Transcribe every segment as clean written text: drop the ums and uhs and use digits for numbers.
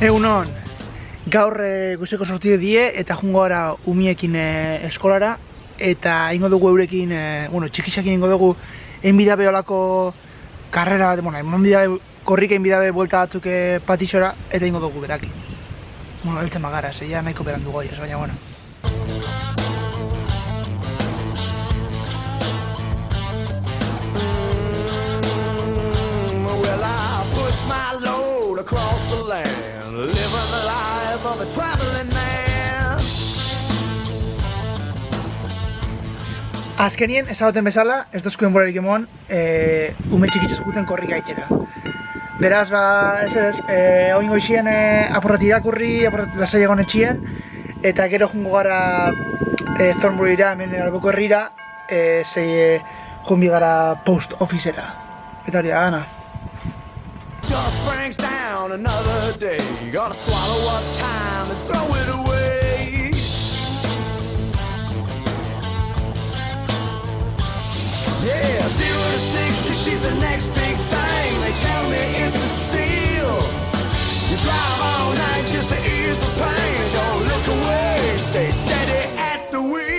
Egunon, gaur goizeko sortio die eta jungo gara umiekin eskolara eta ingo dugu eurekin, txikisakin ingo dugu enbidabe olako karrera bat, enbidabe korrika enbidabe buelta batzuk patixora eta ingo dugu berakin. Eltzen magara, ja nahiko berandu goiaz, baina bueno. Across the land, living the life of a traveling man. Azkenien, ezagoten bezala, ez dozkuen borarik emon, ume txikitzez guten korrika ikera. Beraz, oin goizien aporrati irakurri, aporrati lasai egon etxien, eta gero jungo gara Thornburyra, hemen alboko herrira, junbi gara post officera. Eta hori da gana. Just brings down another day. Gotta swallow up time and throw it away. Yeah, 0 to 60, she's the next big thing. They tell me it's a steal. You drive all night just to ease the pain. Don't look away, stay steady at the wheel.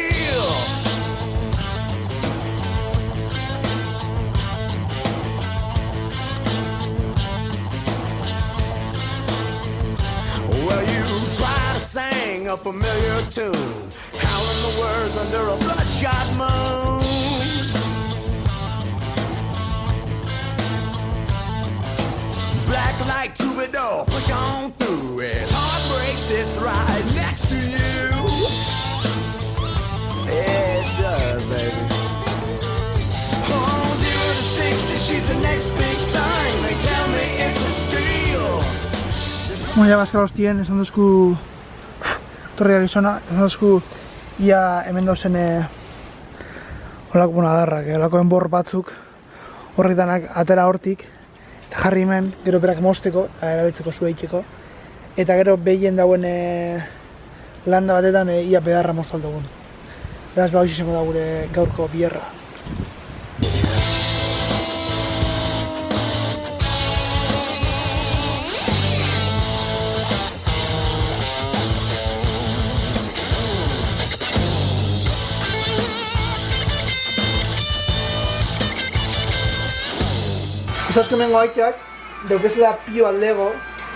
Sang a familiar tune, howling the words under a bloodshot moon. Black like troubadour, push on through. As heart breaks, it's right next to you. Yeah, it does, baby. Oh, 0 to 60, she's the next big thing. They tell me it's a steal. Ja bazkala hostien, esan duzku torriak izona, esan duzku ia hemen dauzen olako adarrak, olako enbor batzuk horretanak atera hortik eta jarri hemen, gero berak mozteko eta erabiltzeko zueitzeko eta gero behien dauen landa batetan ia bedarra moztaldugun. Beraz, hau izango da gure gaurko bierra. Ezazko hemengo haikeak, daukezela pio aldego,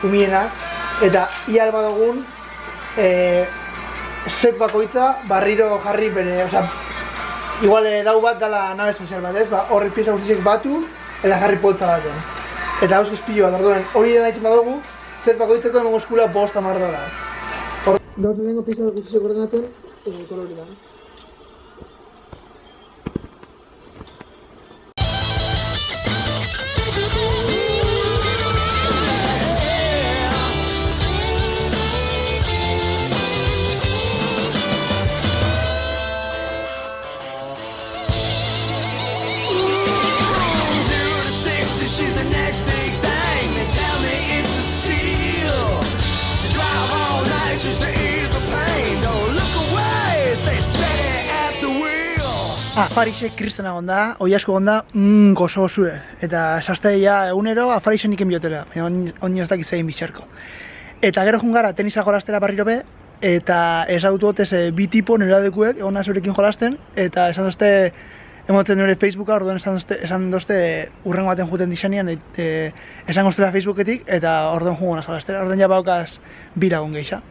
umienak, eta ia alba dugun set bakoitza barriro jarri bere, igual dau bat dala nabe espezial bat, ez? Horri pieza guztiak batu eta jarri poltza baten. Eta hauskiz pio bat, orduan, hori dena itxen badugu, set bakoitzeko hemengo eskula bost amar dola. Gauz lehenengo pieza guztiak ordenatzen, egin kolori da. Afarisek kriston egon da, oi asko egon da, gozo gozue. Eta esaztea egunero afarisen iken biotela, oin ez dakit zein bitxarko. Eta gero jungara tenisa jolastera barriro be, eta ez autu gotez bi tipo nire adekuek egon azurekin jolasten, eta esan dozte emoten nire Facebooka, orduan esan dozte urrengo baten juten dizanean, esan goztela Facebooketik, eta orduan jungo naz jolastera, orduan ja baukaz bira egon geisha.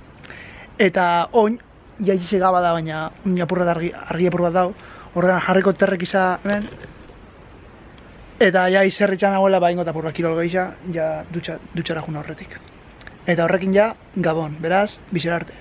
Eta oin, jaitxe gaba da, baina argi apur bat dau, ordean jarriko terrek iza hemen eta ja izerritxan nagoela ingo eta purra kirol gehiago ja dutxara juna horretik. Eta horrekin ja, gabon, beraz, bizera arte.